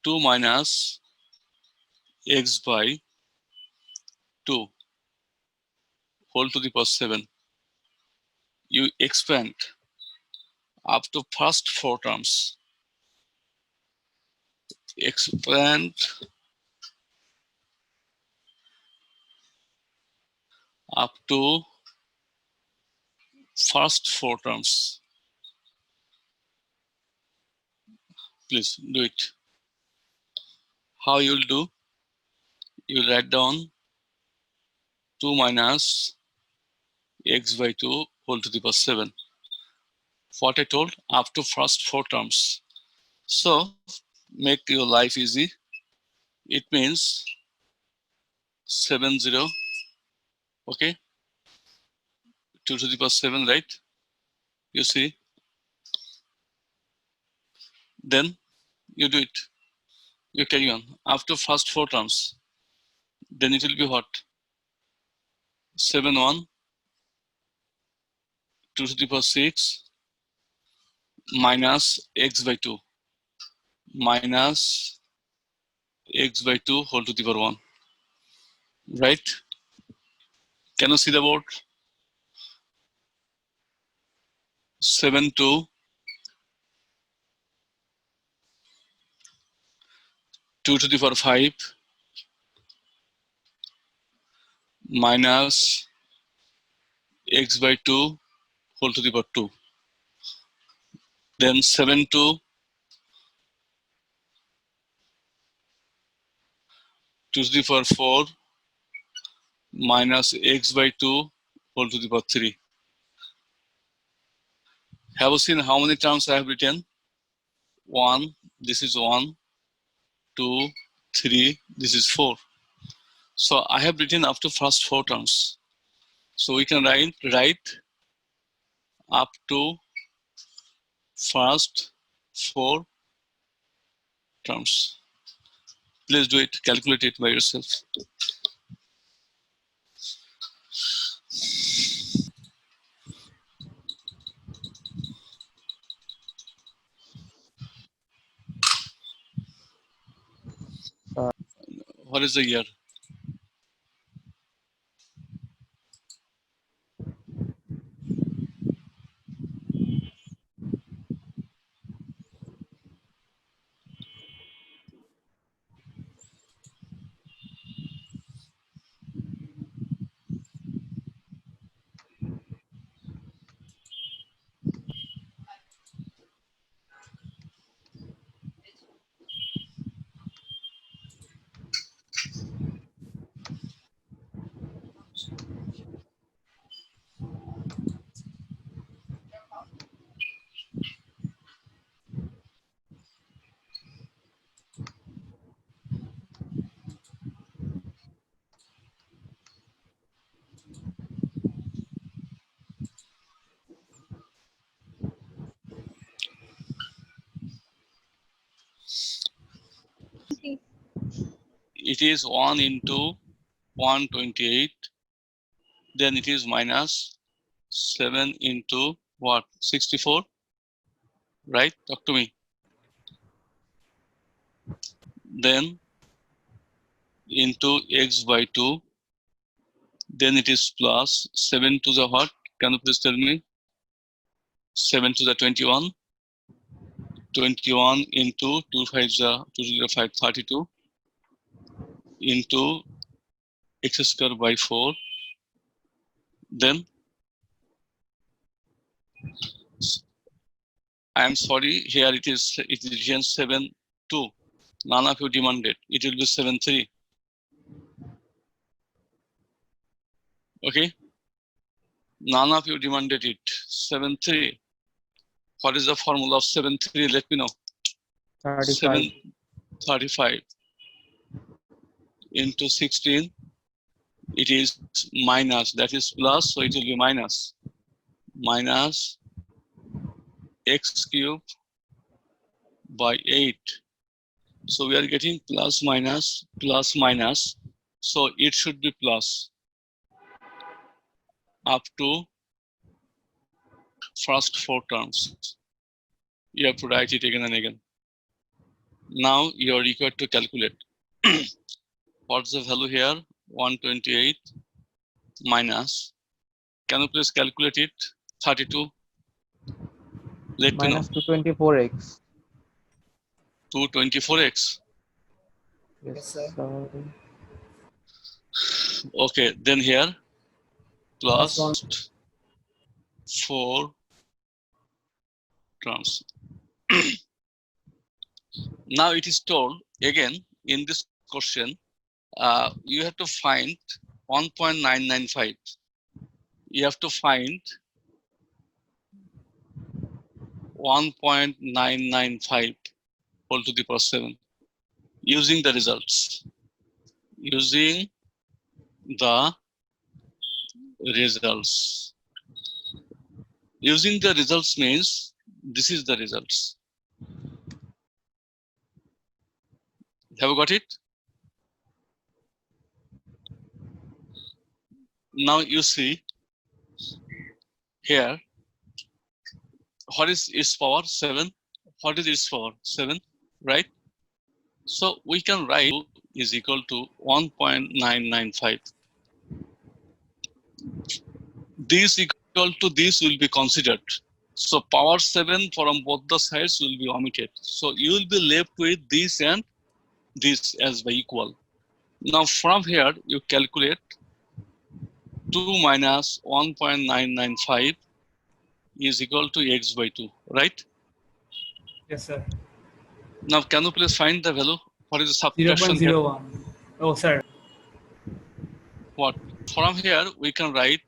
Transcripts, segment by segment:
2 minus x by 2 whole to the power 7. You expand up to first 4 terms. Expand up to first 4 terms. Please do it. How you'll do? You write down 2 minus x by 2 whole to the power 7. What I told, up to first 4 terms. So make your life easy. It means 70, okay? 2 to the power 7, right? You see? Then you do it. You carry on. After first 4 terms, then it will be what? 7, 1, 2 to the power 6, minus x by 2, minus x by 2 whole to the power 1. Right? Can you see the board? 7, 2, 2 to the power 5, minus x by 2 whole to the power 2. Then 7, 2, 2 to the power 4, minus x by 2 whole to the power 3. Have you seen how many terms I have written? 1, this is 1, 2, 3, this is 4. So I have written up to first 4 terms. So we can write up to first 4 terms. Please do it, calculate it by yourself. What is the year? It is 1 into 128. Then it is minus 7 into what? 64? Right? Talk to me. Then into x by 2. Then it is plus 7 to the what? Can you please tell me? 7 to the 21. 21 into 2 5 2 5 32 into x square by 4. Then I am sorry, here it is written 7 2. None of you demanded. It will be 7 3. Okay? None of you demanded it. 7 3. What is the formula of 7 3? Let me know. 35. 7 35 into 16. It is minus, that is plus, so it will be minus. Minus x cube by 8. So we are getting plus minus, plus minus. So it should be plus up to first 4 terms. You have to write it again and again. Now you are required to calculate. What's the value here? 128 minus. Can you please calculate it? 32. Let me know. Minus 224x. 224x. Yes, sir. sir. Okay, then here Plus plus 4 terms. Now it is told again in this question, you have to find 1.995. You have to find 1.995 whole to the power 7 using the results. Using the results. Using the results means this is the results. Have you got it? Now you see here, what is its power? 7. What is its power? 7, right? So we can write is equal to 1.995. This equal to this will be considered. So power 7 from both the sides will be omitted. So you will be left with this and this as by equal. Now from here you calculate 2 minus 1.995 is equal to x by 2, right? yes, sir. Now can you please find the value? What is the subtraction here? 0.01. Oh, sir. What? From here we can write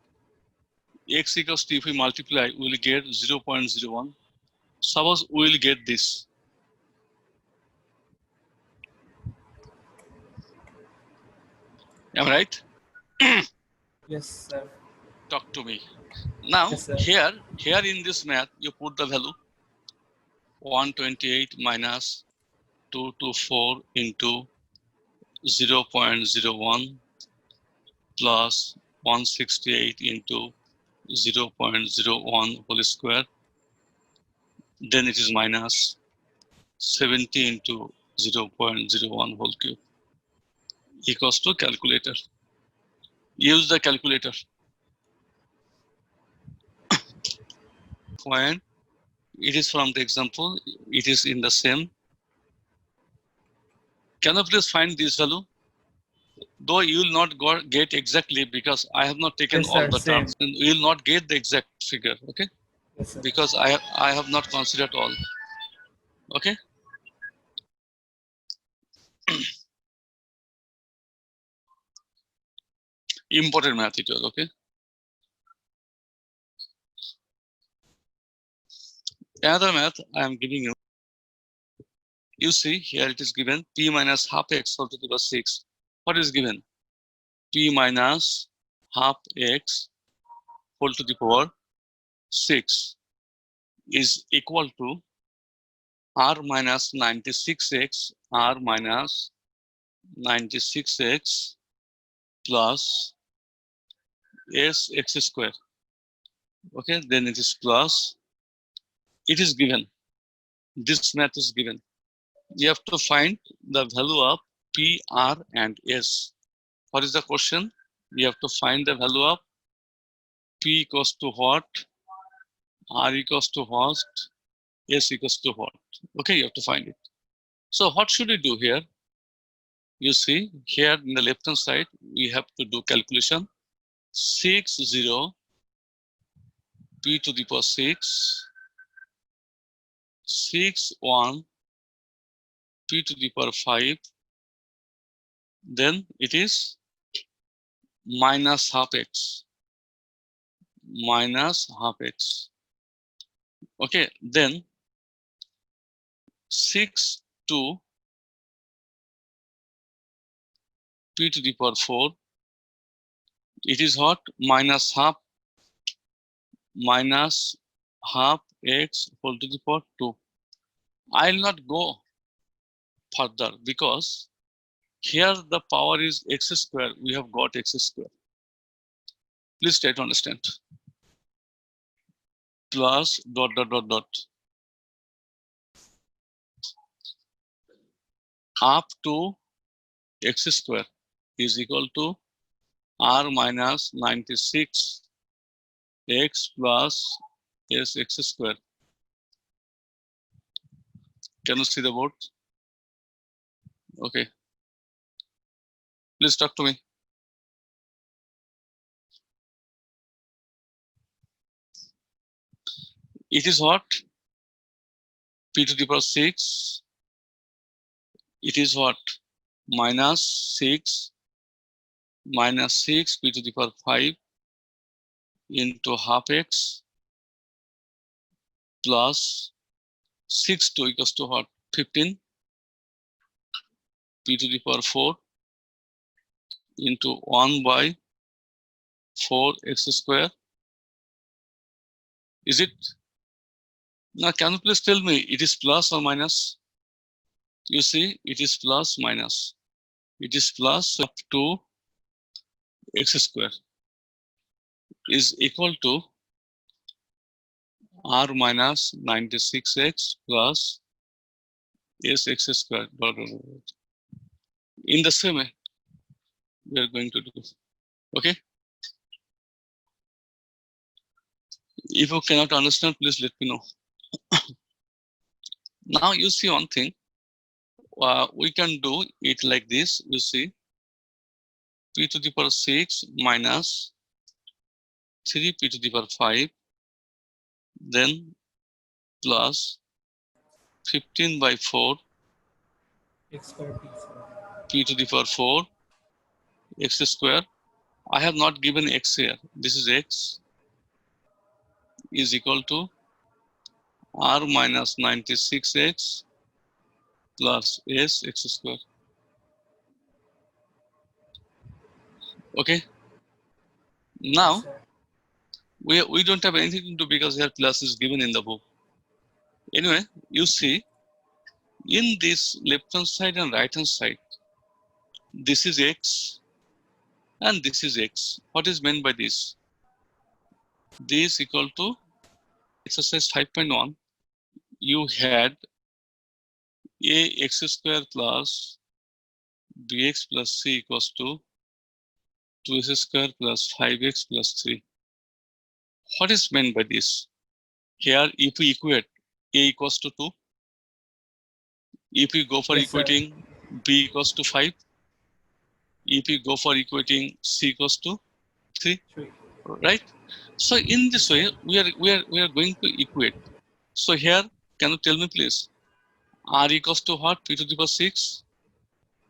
x equals to, if we multiply, we will get 0.01. Suppose we will get this. Am I right? Yes, sir. Talk to me. Now Yes, sir. here in this math, you put the value 128 minus 224 into 0.01 plus 168 into 0.01 whole square. Then it is minus 70 into 0.01 whole cube equals to calculator. Use the calculator. When it is from the example, it is in the same. Can you please find this value? Though you will not get exactly because I have not taken Yes, all sir. the Same. terms, and you will not get the exact figure, okay? Yes, sir. Because I have not considered all, okay? Important math it was, okay? Another math I am giving you. You see here it is given p minus half x whole to the power 6. What is given? P minus half x whole to the power 6 is equal to r minus 96x, r minus 96x plus s x square. Okay, then it is plus. It is given. This math is given. You have to find the value of p, r, and s. What is the question? You have to find the value of p equals to what, r equals to what, s equals to what. Okay, you have to find it. So what should we do here? You see here in the left hand side, we have to do calculation. 60 p to the power 6, 61 p to the power 5, then it is minus half x, minus half x. Okay, then 6 to p to the power 4, it is what? Minus half x whole to the power 2. I'll not go further because here the power is x square. We have got x square. Please try to understand. Plus dot dot dot dot. up to x square is equal to r minus 96 x plus sx square. Can you see the board? Okay. Please talk to me. It is what? P to the power 6. It is what? Minus 6 p to the power 5 into half x plus 6 to equals to what? 15 p to the power 4 into 1 by 4 x square. Is it? Now, can you please tell me it is plus or minus? You see, it is plus minus. It is plus up to x square is equal to r minus 96x plus sx square. In the same way, we are going to do. Okay. If you cannot understand, please let me know. Now you see one thing. We can do it like this. You see, p to the power 6 minus 3 p to the power 5, then plus 15 by 4 X square P. p to the power 4 x square. I have not given x here. This is x is equal to r minus 96x plus s x square. Okay. Now Yes, sir. we don't have anything to do because here plus is given in the book. Anyway, you see, in this left hand side and right hand side, this is x and this is x. What is meant by this? This equal to exercise 5.1. You had ax square plus bx plus c equals to 2x square plus 5x plus 3. What is meant by this? Here, if we equate a equals to 2, if we go for Yes, sir. equating b equals to 5, if we go for equating c equals to 3, 3. right? So in this way, we are going to equate. So here, can you tell me please? R equals to what? P to the power 6.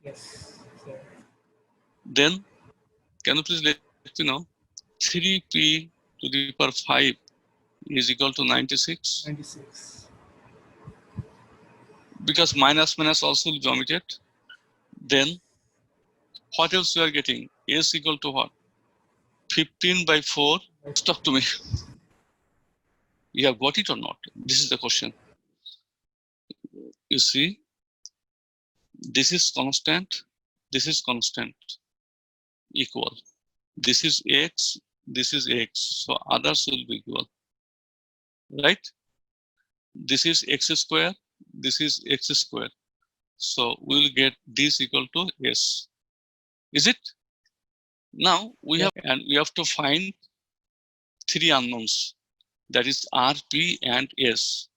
Yes, sir. Then, can you please let me know? 3p to the power 5 is equal to 96. 96. Because minus minus also will be omitted. Then, what else we are getting? S equal to what? 15 by 4. Talk to me. You have got it or not? This is the question. You see, this is constant, equal. This is x, so others will be equal, right? This is x square, this is x square. So we will get this equal to s. Is it? Now we have, and we have to find three unknowns. That is r, p, and s.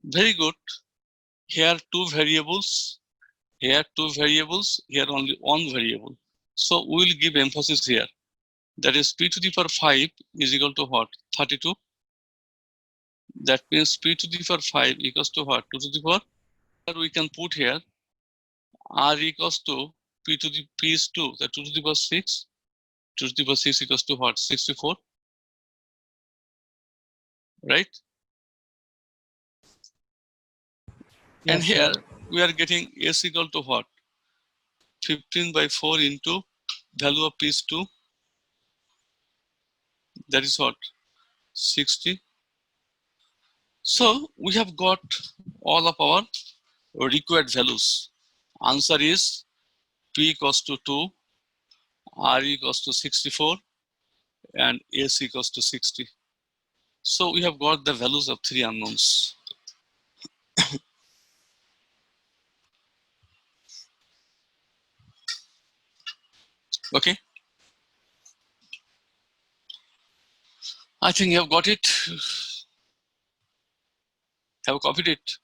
Very good. Here two variables, here only one variable. So we will give emphasis here. That is p to the power 5 is equal to what? 32. That means p to the power 5 equals to what? 2 to the power. We can put here r equals to p to the p is 2, that 2 to the power 6. 2 to the power 6 equals to what? 64. Right? Yes, and here sir. we are getting s equal to what? 15 by 4 into value of p is 2. That is what? 60. So we have got all of our required values. Answer is p equals to 2, r equals to 64, and s equals to 60. So we have got the values of three unknowns. Okay. I think you have got it. Have copied it.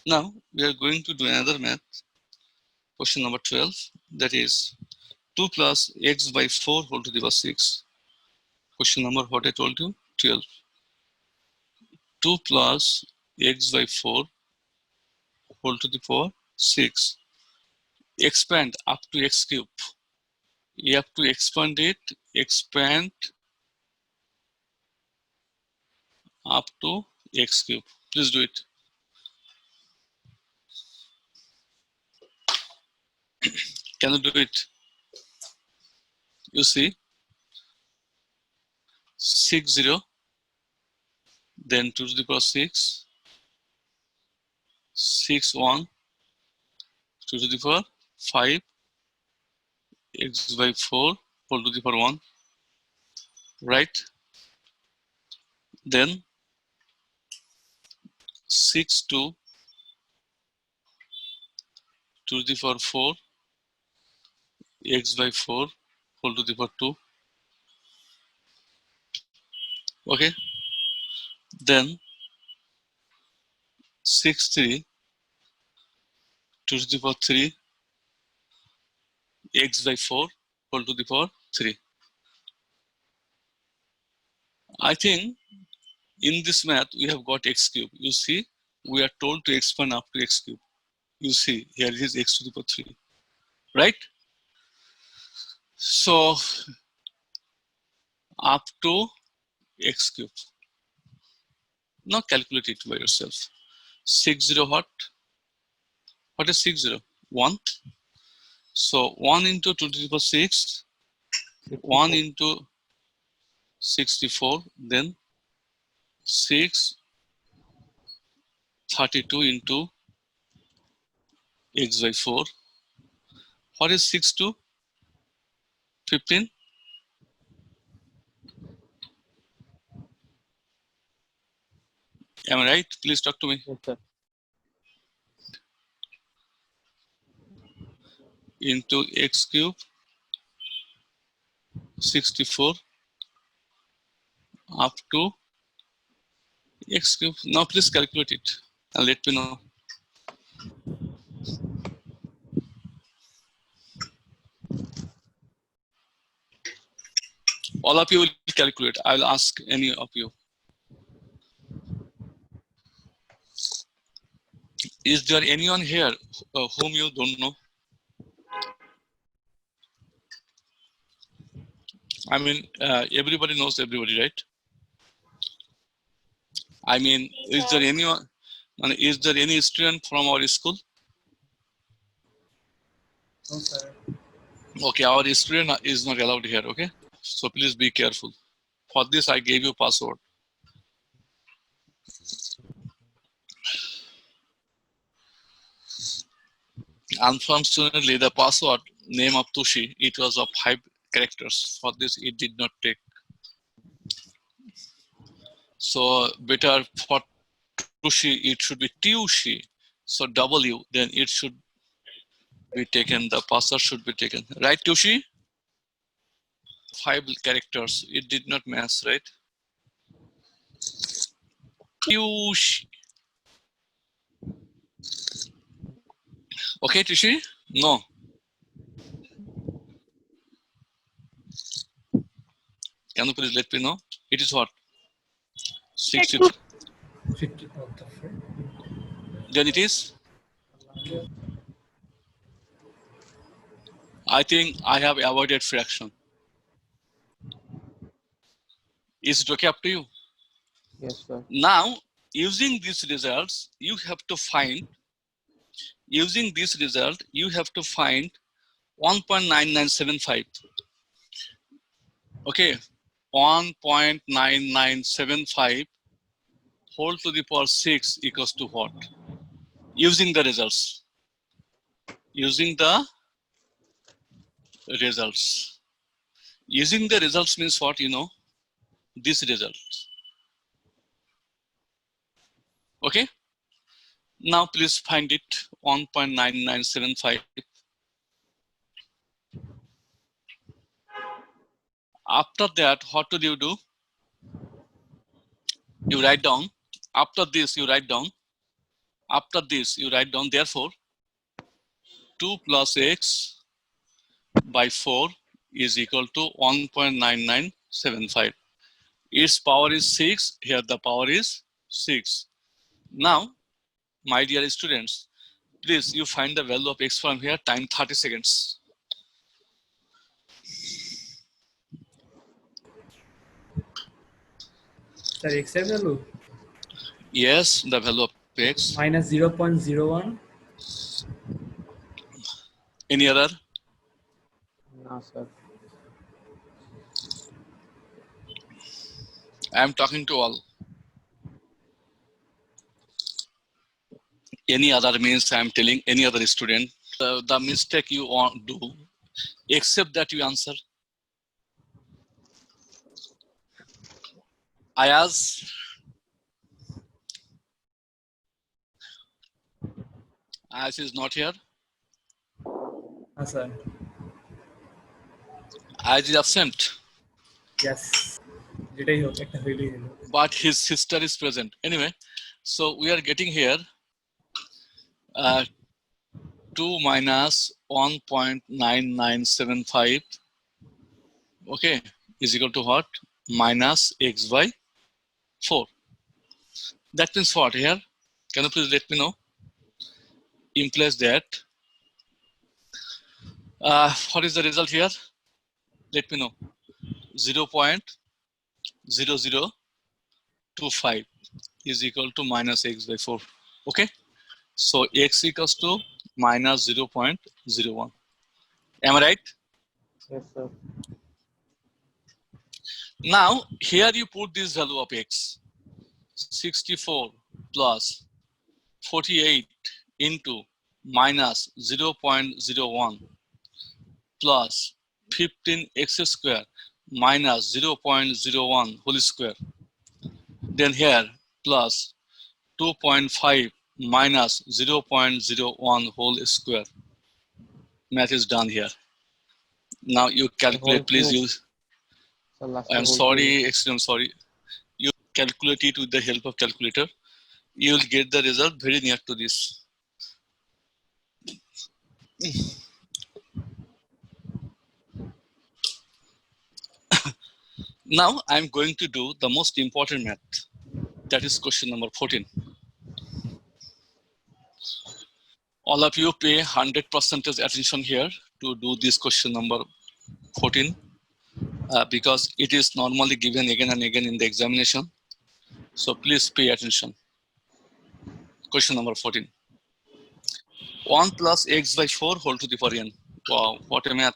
Now we are going to do another math. Question number 12. That is 2 plus x by 4 whole to the power 6. Question number what I told you? 12. 2 plus x by 4 whole to the power 6. Expand up to x cube. You have to expand it. Expand up to x cube. Please do it. Can you do it? You see 6 0, then 2 to the power 6, 6 1, 2 to the power 5, x by 4 whole to the power 1, right? Then 6 2, 2 to the power 4, x by 4 whole to the power 2. Okay. Then 6 3, 2 to the power 3, x by 4 whole to the power 3. I think in this math we have got x cube. You see, we are told to expand up to x cube. You see, here it is x to the power 3, right? So up to x cube. Now calculate it by yourself. 6 0 what? What is 6 0? 1. So 1 into 2 to the power 6, 1 into 64, then 6 32 into x by 4. What is 6 2? 15. Am I right? Please talk to me. Yes, sir. Into x cube 64 up to x cube. Now please calculate it and let me know. All of you will calculate. I will ask any of you. Is there anyone here whom you don't know? I mean, everybody knows everybody, right? I mean, is there anyone? Is there any student from our school? No, sir. Okay, our student is not allowed here. Okay, so please be careful. For this, I gave you password. Unfortunately, the password name of Tushi, it was of 5 characters. For this, it did not take. So better for Tushi, it should be Tushi. So W, then it should be taken. The password should be taken. Right, Tushi? 5 characters. It did not match, right? Tushi. Okay, Tushi? No. Can you please let me know? It is what? 62. 50 of the friend. Then it is? I think I have avoided fraction. Is it okay up to you? Yes, sir. Now, using these results, you have to find, using this result, you have to find 1.9975. Okay, 1.9975 whole to the power 6 equals to what? Using the results. Using the results. Using the results means what, you know? This result. Okay. Now please find it 1.9975. After that, what do? You write down. After this, you write down. After this, you write down. Therefore, 2 plus x by 4 is equal to 1.9975. Its power is 6. Here the power is 6. Now, my dear students, please you find the value of x from here. Time 30 seconds. Sir, x value Yes, the value of x. minus 0.01. Any other? No, sir. I am talking to all. Any other means I am telling any other student the mistake you want to do, except that you answer. Ayaz, Ayaz is not here. Sir. Ayaz is absent, Yes. যেটাই হোক একটা হইলেই হলো। but his sister is present. Anyway, so we are getting here 2 minus 1.9975, okay, is equal to what? Minus x by 4. That means what here? Can you please let me know? Implies that what is the result here? Let me know. 0.0025 is equal to minus x by 4. Okay, so x equals to minus 0.01. Am I right? Yes, sir. Now here you put this value of x. 64 plus 48 into minus 0.01 plus 15x square minus 0.01 whole square. Then here plus 2.5 minus 0.01 whole square. Math is done here. Now you calculate, please cube. use. So last I'm whole sorry, cube. excuse me, sorry. You calculate it with the help of calculator. You will get the result very near to this. Now I'm going to do the most important math. That is question number 14. All of you pay 100% attention here to do this question number 14 because it is normally given again and again in the examination. So please pay attention. Question number 14. 1 plus x by 4 whole to the power n. Wow, what a math.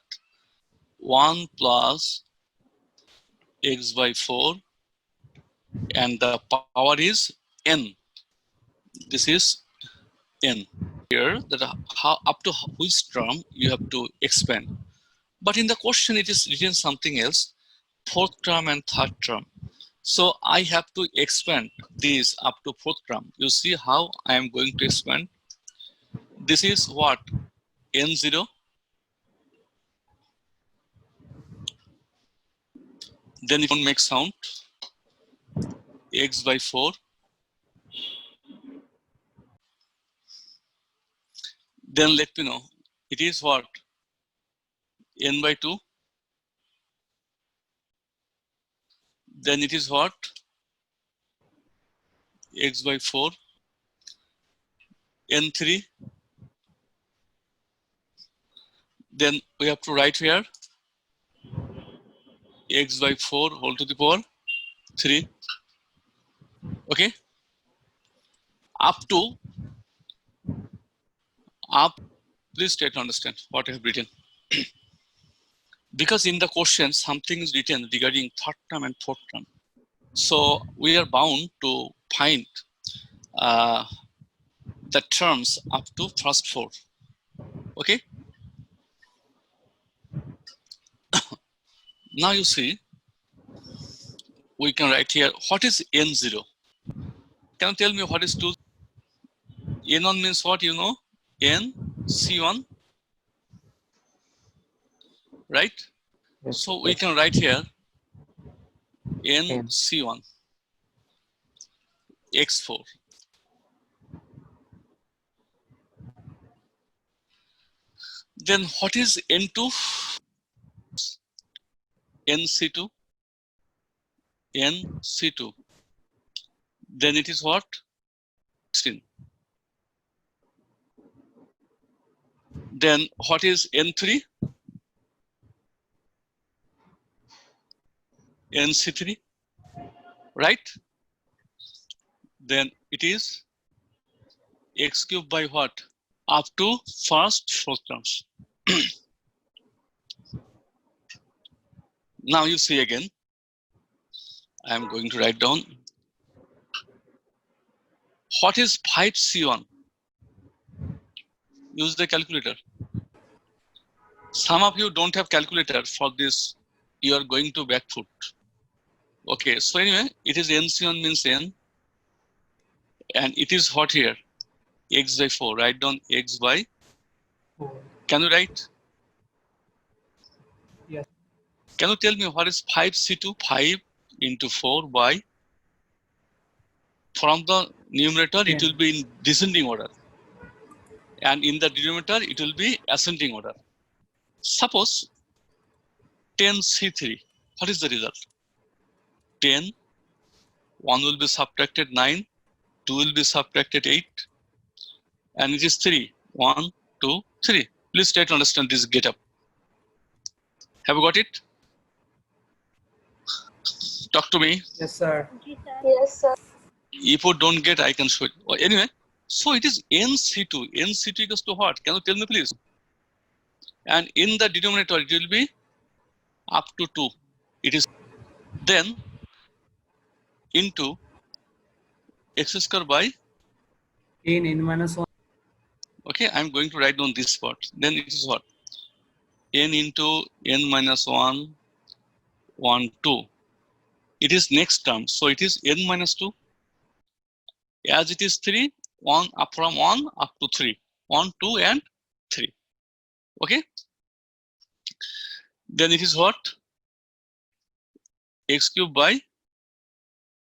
1 plus x by 4 and the power is n. This is n. Here that how up to which term you have to expand. But in the question it is written something else, 4th term and 3rd term. So I have to expand this up to 4th term. You see how I am going to expand. This is what? N0. Then it won't make sound. X by 4. Then let me know. It is what? N by 2. Then it is what? X by 4. N3. Then we have to write here x by 4 whole to the power 3. Okay. Up. Please try to understand what I have written. Because in the question something is written regarding 3rd term and 4th term. So we are bound to find the terms up to first 4. Okay. Now you see, we can write here, what is N0? Can you tell me what is 2? N1 means what, you know? N C1, right? Yes, So we yes. can write here N N. C1 X4. Then what is N2? NC2, NC2. Then it is what? 16. Then what is N3? NC3, right? Then it is x cubed by what? Up to first 4 terms. Now you see again. I am going to write down. What is 5C1? Use the calculator. Some of you don't have calculator for this. You are going to back foot. Okay, so anyway, it is NC1 means N. And it is what here? X by 4. Write down X by. 4. Can you write? Yes. Can you tell me what is 5C2? 5 into 4 by. From the numerator, 10. it will be in descending order. And in the denominator, it will be ascending order. Suppose 10C3. What is the result? 10. 1 will be subtracted 9. 2 will be subtracted 8. And it is 3. 1, 2, 3. Please try to understand this get up. Have you got it? Talk to me. Yes, sir. Yes, sir. If you don't get, I can show it. Anyway, so it is NC2. NC2 equals to what? Can you tell me, please? And in the denominator, it will be up to 2. It is then into x square by. N minus 1. Okay, I'm going to write down this part. Then it is what? N into n minus 1, 1, 2. It is next term. So it is n minus 2. As it is 3, 1 up from 1 up to 3. 1, 2, and 3. Okay? Then it is what? X cubed by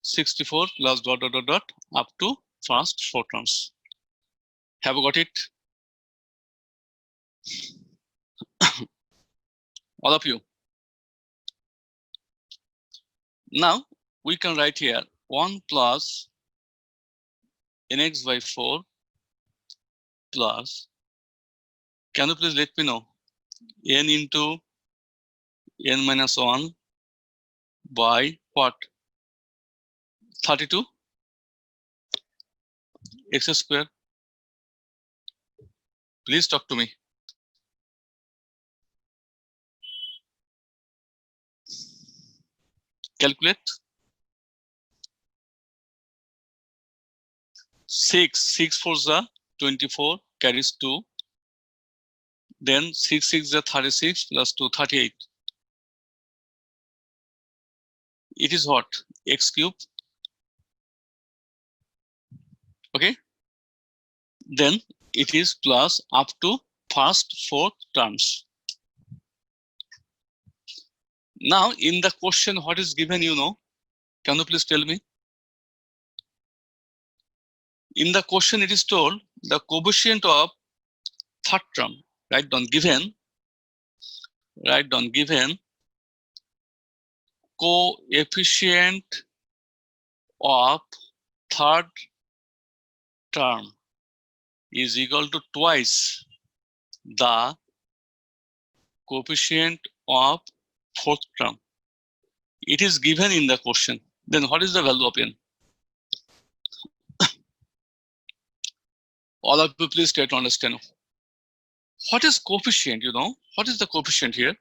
64 plus dot dot dot dot up to first 4 terms. Have you got it? All of you. Now we can write here 1 plus nx by 4 plus, can you please let me know, n into n minus 1 by what? 32 x square. Please talk to me. Calculate. 6 4 is 24, carries 2. Then 6 6 is 36 plus 2, 38. It is what? X cubed. Okay. Then it is plus up to first 4 terms. Now in the question, what is given, you know? Can you please tell me? In the question, it is told the coefficient of third term. Write down given. Write down given. Coefficient of third term is equal to twice the coefficient of fourth term. It is given in the question. Then what is the value of n? All of you please try to understand. What is coefficient, you know? What is the coefficient here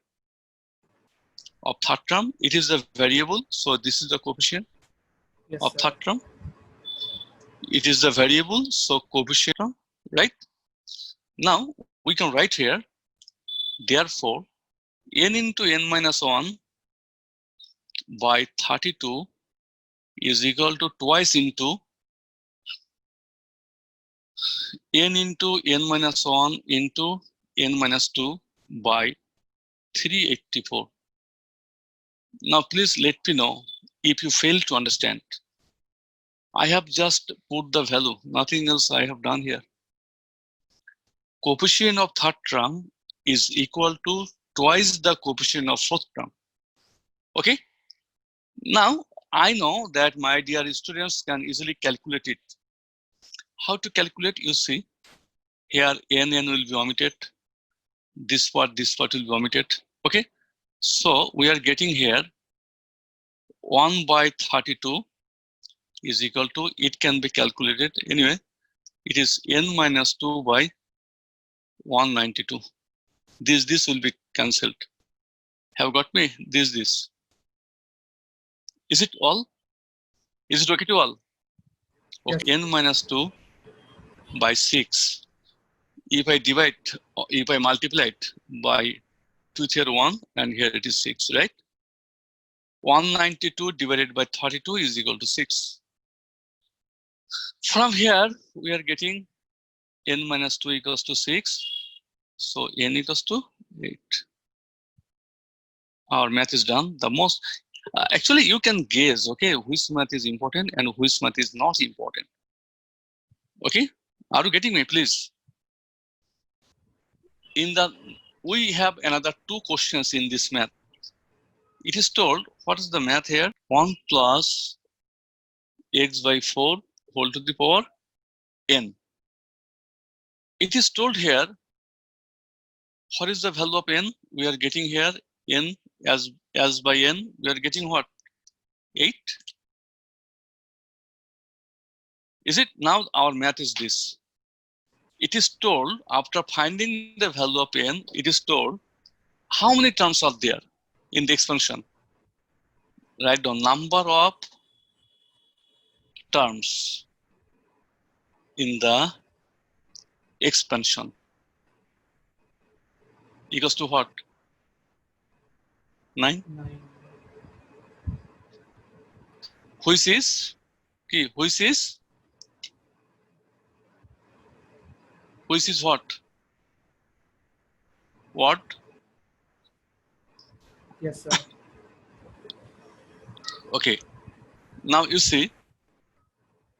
of third term? It is a variable. So this is the coefficient Yes, of sir. third term. It is the variable. So coefficient, right? Now we can write here, therefore, n into n minus 1 by 32 is equal to twice into n into n minus 1 into n minus 2 by 384. Now please let me know if you fail to understand. I have just put the value, nothing else I have done here. Coefficient of third term is equal to twice the coefficient of fourth term. Okay? Now, I know that my dear students can easily calculate it. How to calculate? You see, here n will be omitted. This part will be omitted. Okay? So, we are getting here 1 by 32 is equal to, it can be calculated. Anyway, it is n minus 2 by 192. This will be cancelled. Have got me? This. Is it all? Is it okay to all? Okay, Yes. n minus 2 by 6. If I divide, if I multiply it by 2 here 1 and here it is 6, right? 192 divided by 32 is equal to 6. From here, we are getting n minus 2 equals to 6. So n equals to 8. Our math is done. The most, actually you can guess, okay, which math is important and which math is not important. Okay, are you getting me, please? We have another 2 questions in this math. It is told, what is the math here? 1 plus x by 4 whole to the power n. It is told here, what is the value of n? We are getting here n as by n, we are getting what? 8. Is it? Now our math is this. It is told, after finding the value of n, it is told how many terms are there in the expansion. Write down number of terms in the expansion equals to what? 9. 9. Which is what? What? Yes, sir. Okay. Now you see,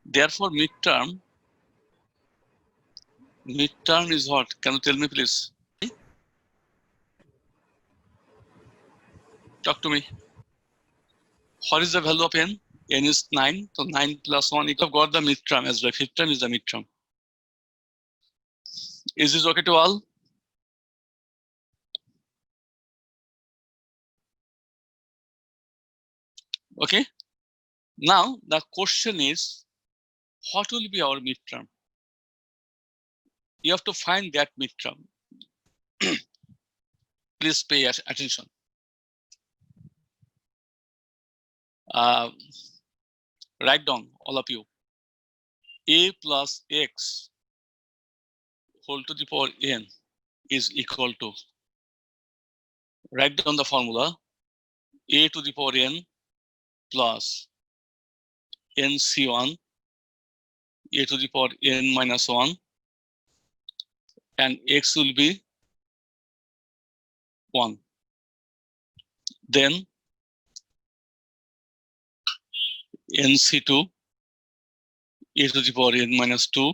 therefore midterm is what? Can you tell me, please? Talk to me. What is the value of n? N is 9. So 9 plus 1. You have got the midterm as well. Fifth term is the midterm. Is this okay to all? Okay. Now the question is, what will be our midterm? You have to find that midterm. Please pay attention. Write down, all of you. A plus x whole to the power n is equal to, write down the formula, a to the power n plus nc1 a to the power n minus 1, and x will be 1. Then nc2 a to the power n minus 2,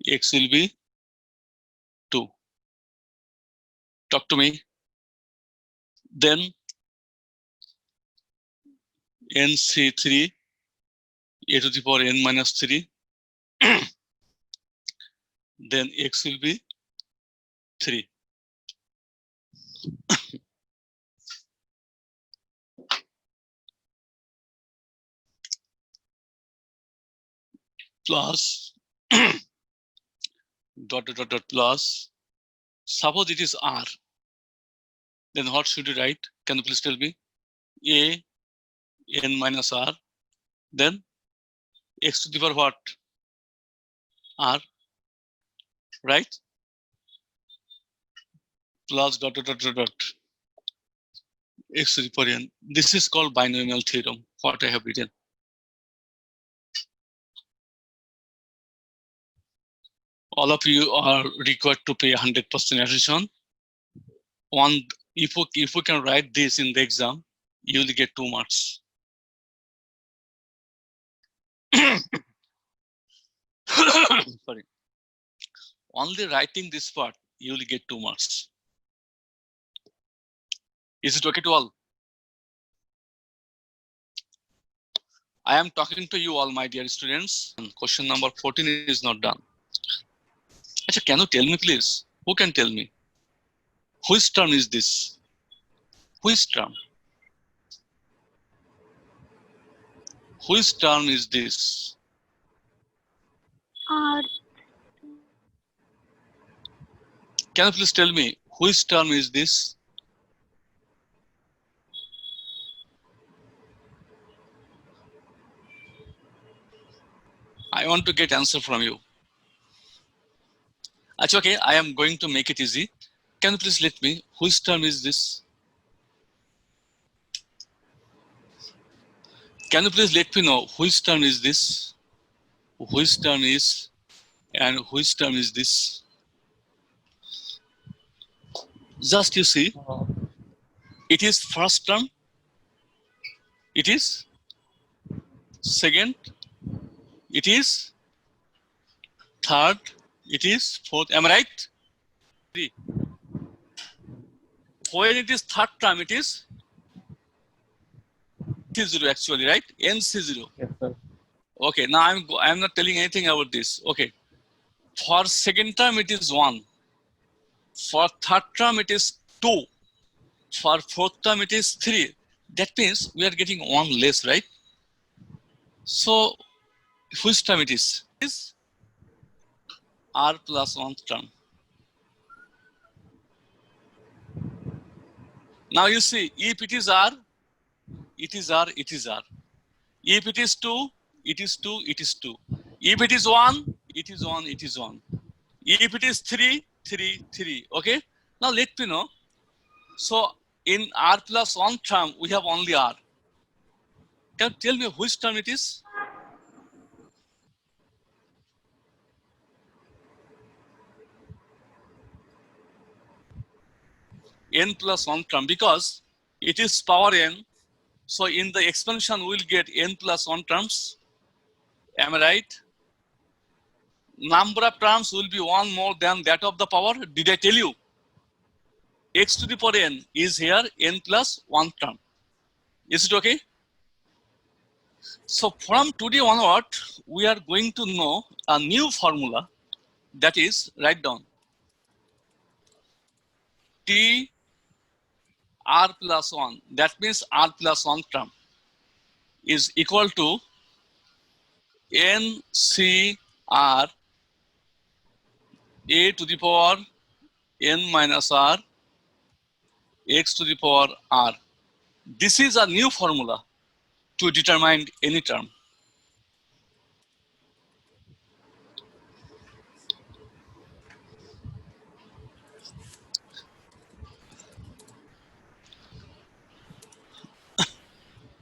x will be 2. Talk to me. Then nc3 a to the power n minus 3, then x will be 3. Plus dot plus. Suppose it is r, then what should you write? Can you please tell me? A n minus r, then x to the power what? R, right? Plus dot x to the power n. This is called binomial theorem, what I have written. all of you are required to pay 100% attention. If you can write this in the exam, you will get 2 marks. Sorry. Only writing this part, you will get 2 marks. Is it okay to all? I am talking to you all, my dear students. Question number 14 is not done. Achha, can you tell me please? Who can tell me? Which term is this? Which term? Which term is this? Can you please tell me which term is this? I want to get answer from you. Achha, okay, I am going to make it easy. Can you please let me, which term is this? Can you please let me know which term is this? Which term is and which term is this? Just you see, it is first term, it is second, it is third, it is fourth. Am I right? When it is third term, it is T0 actually, right? NC0. Yes, sir. Okay, now I'm not telling anything about this. Okay. For second term, it is 1. For third term, it is 2. For fourth term, it is 3. That means we are getting 1 less, right? So, which term it is? It is R plus 1th term. Now you see, if it is R, it is R, it is R. If it is 2, it is 2, it is 2. If it is 1, it is 1, it is 1. If it is 3, 3, 3. Okay? Now let me know. So in R plus 1 term, we have only R. Can you tell me which term it is? N plus 1 term, because it is power n. So in the expansion, we will get n plus 1 terms. Am I right? Number of terms will be 1 more than that of the power. Did I tell you? X to the power n is here n plus 1 term. Is it okay? So from today onward, we are going to know a new formula, that is, write down T R plus 1, that means R plus 1 term is equal to NCR A to the power n minus R x to the power R. This is a new formula to determine any term.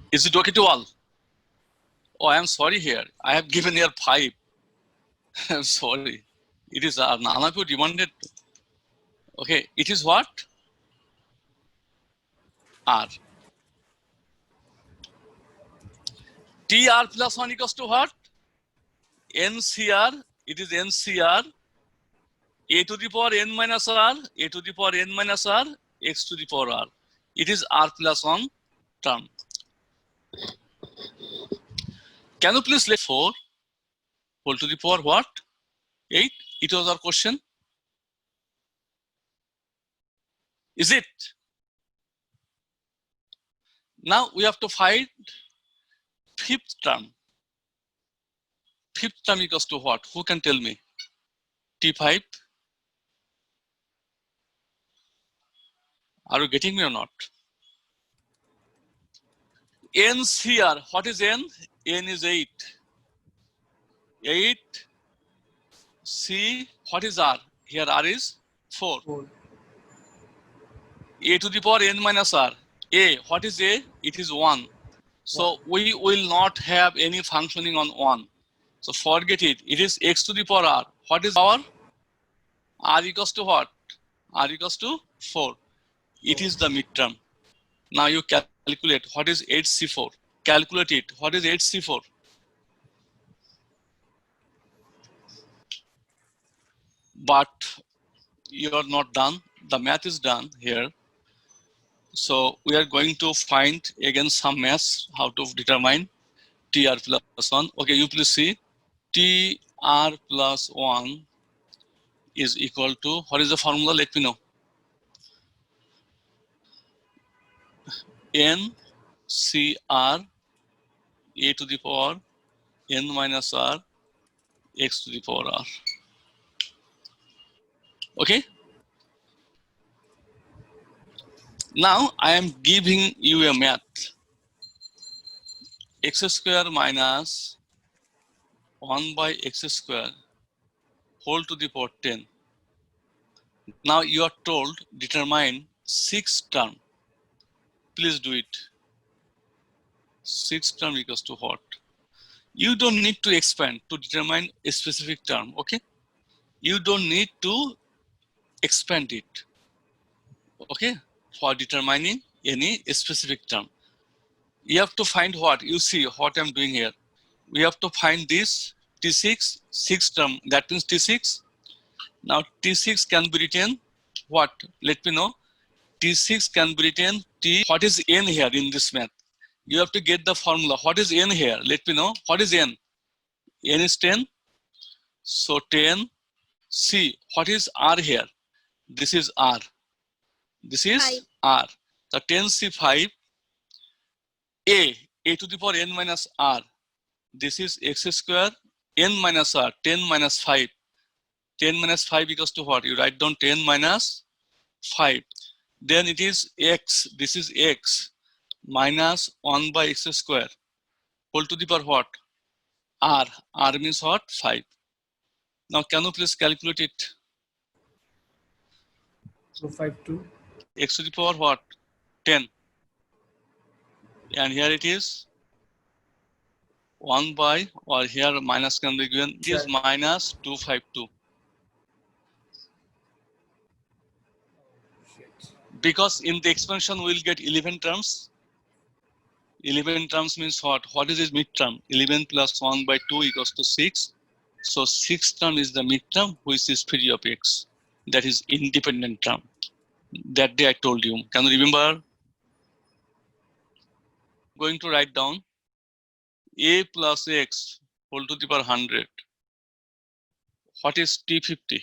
Is it okay to all? Oh, I am sorry here. I have given here 5. I'm sorry. It is none of you demanded. Okay, it is what? R. TR plus 1 equals to what? NCR. It is NCR. A to the power n minus R. A to the power n minus R. X to the power R. It is R plus 1 term. Can you please let 4 whole to the power what? 8? It was our question. Is it? Now we have to find 5th term. 5th term equals to what? Who can tell me? T5? Are you getting me or not? NCR. What is N? N is 8. 8. C. What is R? Here R is 4. 4. A to the power n minus R. A. What is A? It is 1. So we will not have any functioning on 1. So forget it. It is x to the power R. What is power? R equals to what? R equals to 4. It is the midterm. Now you calculate what is 8C4. Calculate it. What is 8C4? But you are not done. The math is done here. So we are going to find again some maths how to determine TR plus 1. Okay, you please see. TR plus 1 is equal to, what is the formula? Let me know. NCR a to the power n minus r x to the power r. Okay. Now I am giving you a math. X square minus 1 by x square whole to the power 10. Now you are told determine 6th term. Please do it. 6th term equals to what? You don't need to expand to determine a specific term. Okay. You don't need to expand it. Okay. For determining any specific term. You have to find what? You see what I'm doing here. We have to find this T6, 6th term. That means T6. Now T6 can be written what? Let me know. T6 can be written T. What is N here in this math? You have to get the formula. What is N here? Let me know. What is N? N is 10. So 10. C. What is R here? This is R. This is 5. R. So 10C5. A to the power n minus R. This is x square n minus r, 10 minus 5. 10 minus 5 equals to what? You write down 10 minus 5. Then it is x, this is x, minus 1 by x square, whole to the power what? R. R means what? 5. Now can you please calculate it? 252. X to the power what? 10. And here it is 1 by, or here minus can be given, it is minus 252. Because in the expansion we'll get 11 terms. 11 terms means what? What is this midterm? 11 plus 1 by 2 equals to 6. So 6th term is the midterm, which is phi of x. That is independent term. That day I told you. Can you remember? Going to write down a plus x whole to the power 100. What is T50?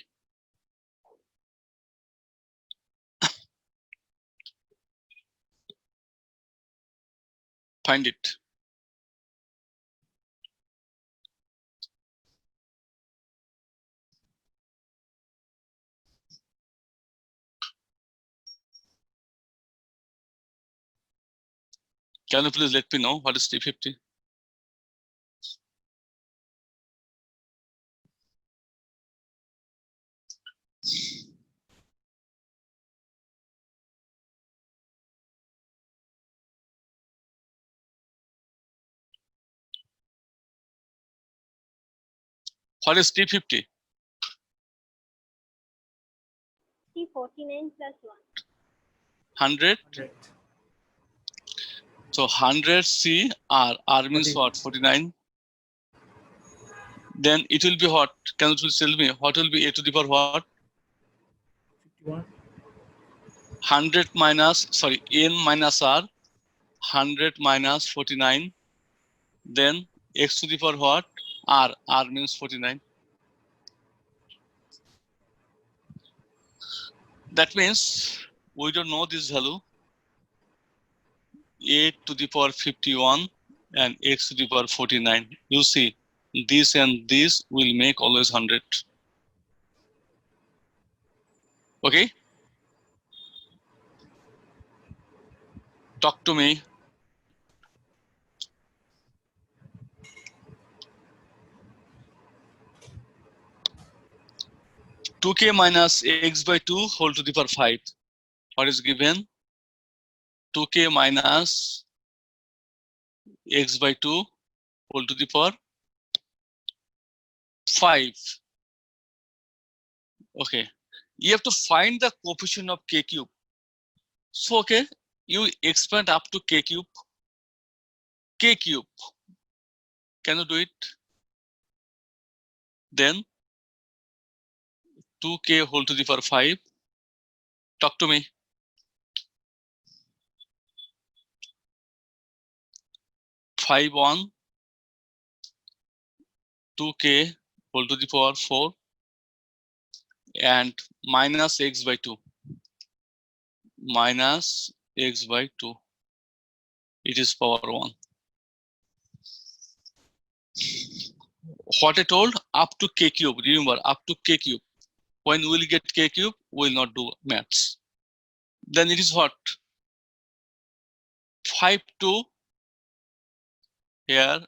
Find it. Can you please let me know what is T50? What is T50? T49 plus 1. 100. So 100 C R. R means 40. what? 49. Then it will be what? Can you please tell me what will be a to the power what? 51. 100 minus, sorry, n minus r, 100 minus 49. Then x to the power what? R. R means 49. That means we don't know this value. A to the power 51 and x to the power 49. You see, this and this will make always 100. Okay? Talk to me. (2k minus x by 2 whole to the power 5). What is given? 2k minus x by 2 whole to the power 5. Okay. You have to find the coefficient of k cube. So, okay, you expand up to k cube. K cube. Can you do it? Then 2k whole to the power 5. Talk to me. 5 1, 2k whole to the power 4, and minus x by 2. Minus x by 2. It is power 1. What I told, up to k cube. Remember, up to k cube. When we will get k cube, we will not do maths. Then it is what? 5 2 here,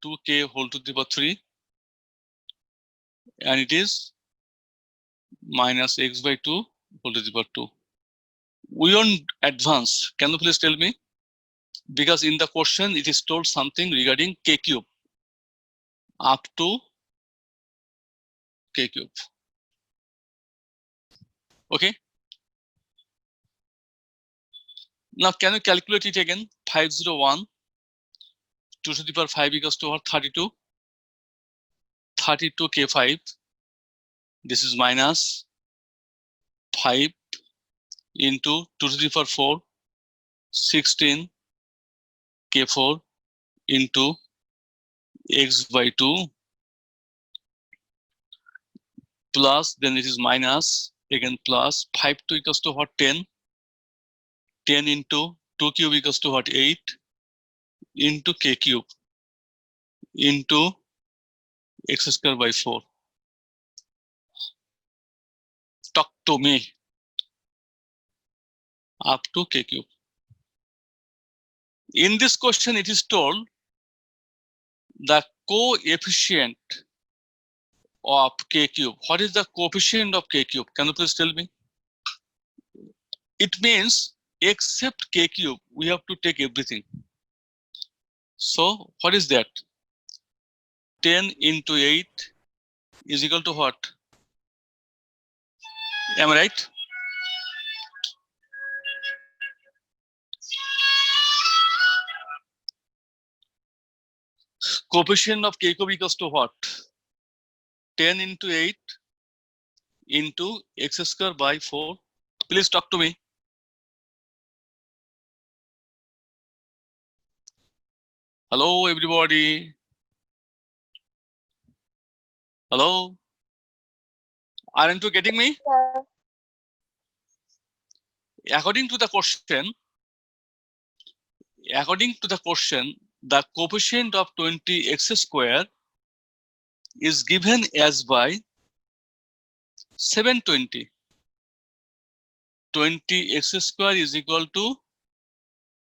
2k whole to the power 3, and it is minus x by 2 whole to the power 2. We won't advance. Can you please tell me? Because in the question, it is told something regarding k cube. Up to k cube. Okay. Now, can you calculate it again? 501, 2 to the power 5 equals to what? 32. 32 k5. This is minus 5 into 2 to the power 4, 16 k4 into x by 2 plus, then it is minus, again plus 5 2 equals to what? 10. 10 into 2 cube equals to what? 8 into k cube into x square by 4. Talk to me. Up to k cube. In this question, it is told the coefficient of k cube. What is the coefficient of k cube? Can you please tell me? It means except k cube, we have to take everything. So what is that? 10 into 8 is equal to what? Am I right? Coefficient of k cube equals to what? 10 into 8 into x square by 4. Please talk to me. Hello, everybody. Hello. Aren't you getting me? According to the question, the coefficient of 20x square is given as by 720. 20x square is equal to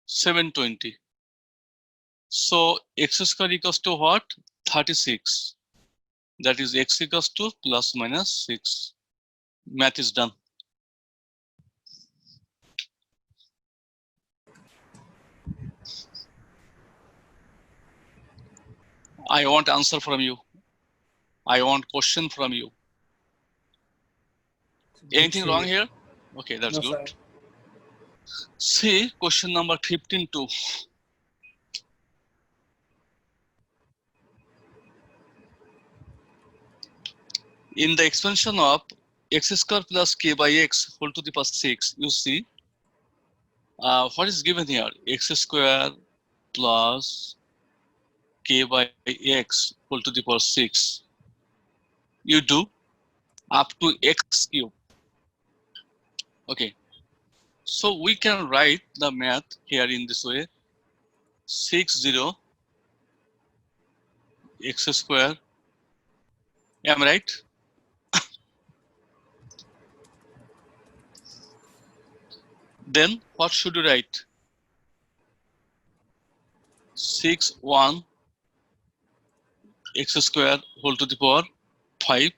720. So x square equals to what? 36. That is x equals to plus minus 6. Math is done. I want answer from you. I want question from you. Anything wrong here? Okay, that's No, good. sir. See question number 15 too. In the expansion of x square plus k by x whole to the power 6, you see what is given here? X square plus k by x whole to the power 6. You do up to x cube. Okay. So we can write the math here in this way. 60 x square. Am I right? Then what should you write? 6 1 x square whole to the power 5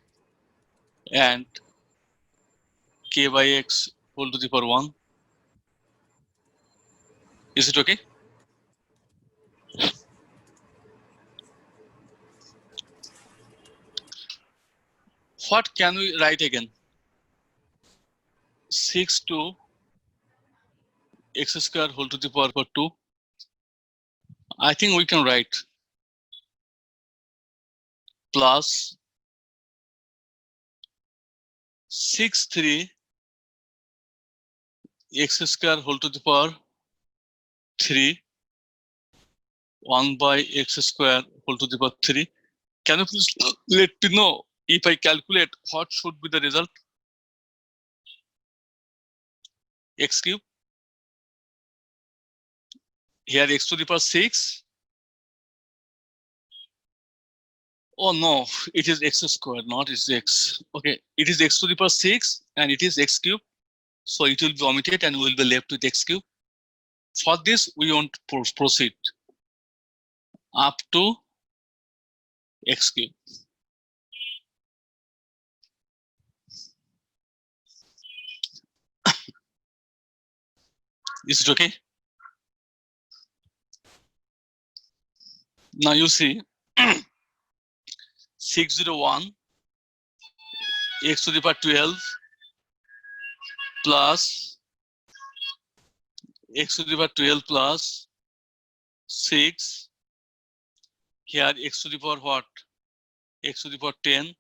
and k by x whole to the power 1. Is it okay? What can we write again? 6 to x square whole to the power 2. I think we can write plus 6 3 x square whole to the power 3 1 by x square whole to the power 3. Can you please let me know if I calculate what should be the result? X cube. Here x to the power 6. Oh no, it is x squared, not is x. Okay, it is x to the power 6 and it is x cube. So it will be omitted and we will be left with x cube. For this, we want to proceed up to x cube. Is it okay? Now you see 601 x to the power 12 plus x to the power 12 plus 6. Here x to the power what? X to the power 10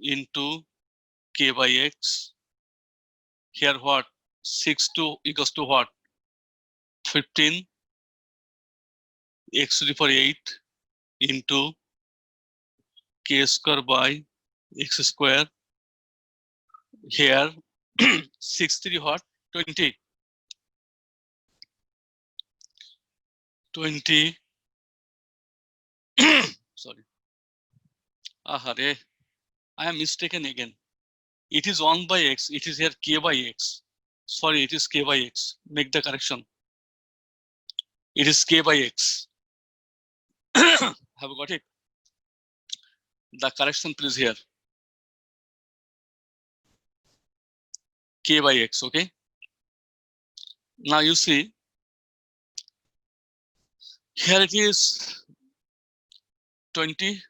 into k by x. Here what? 6 to equals to what? 15 x to the power 8 into k square by x square. Here 6 3 what? 20. 20. Sorry. I am mistaken again. It is 1 by x. It is here k by x. Sorry, it is k by x. Make the correction. It is k by x. Have you got it? The correction please here. K by x, okay? Now you see, here it is 20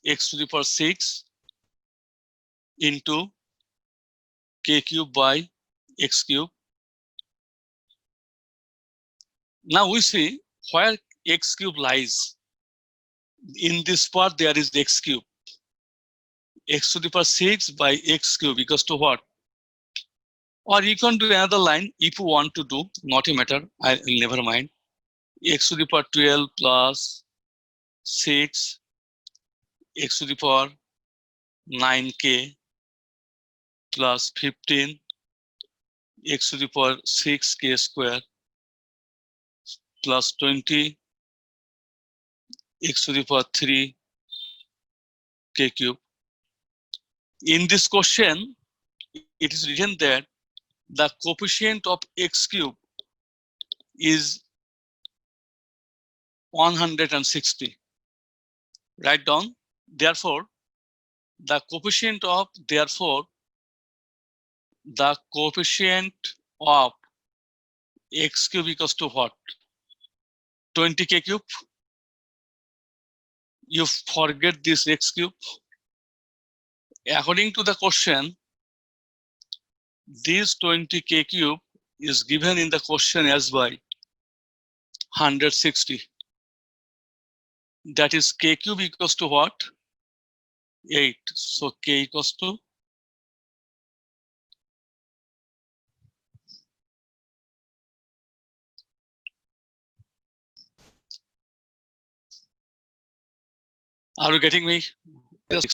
x to the power 6 into k cube by x cube. Now we see where x cube lies. In this part, there is x cube. X to the power 6 by x cube equals to what? Or you can do another line if you want to do, not a matter, I never mind. X to the power 12 plus 6 x to the power 9k plus 15 x to the power 6k square plus 20 x to the power 3 k cube. In this question, it is written that the coefficient of x cube is 160. Write down. Therefore, the coefficient of x cube equals to what? 20k cube. You forget this x cube. According to the question, this 20k cube is given in the question as by 160. That is k cube equals to what? 8. So k equals to Are you getting me?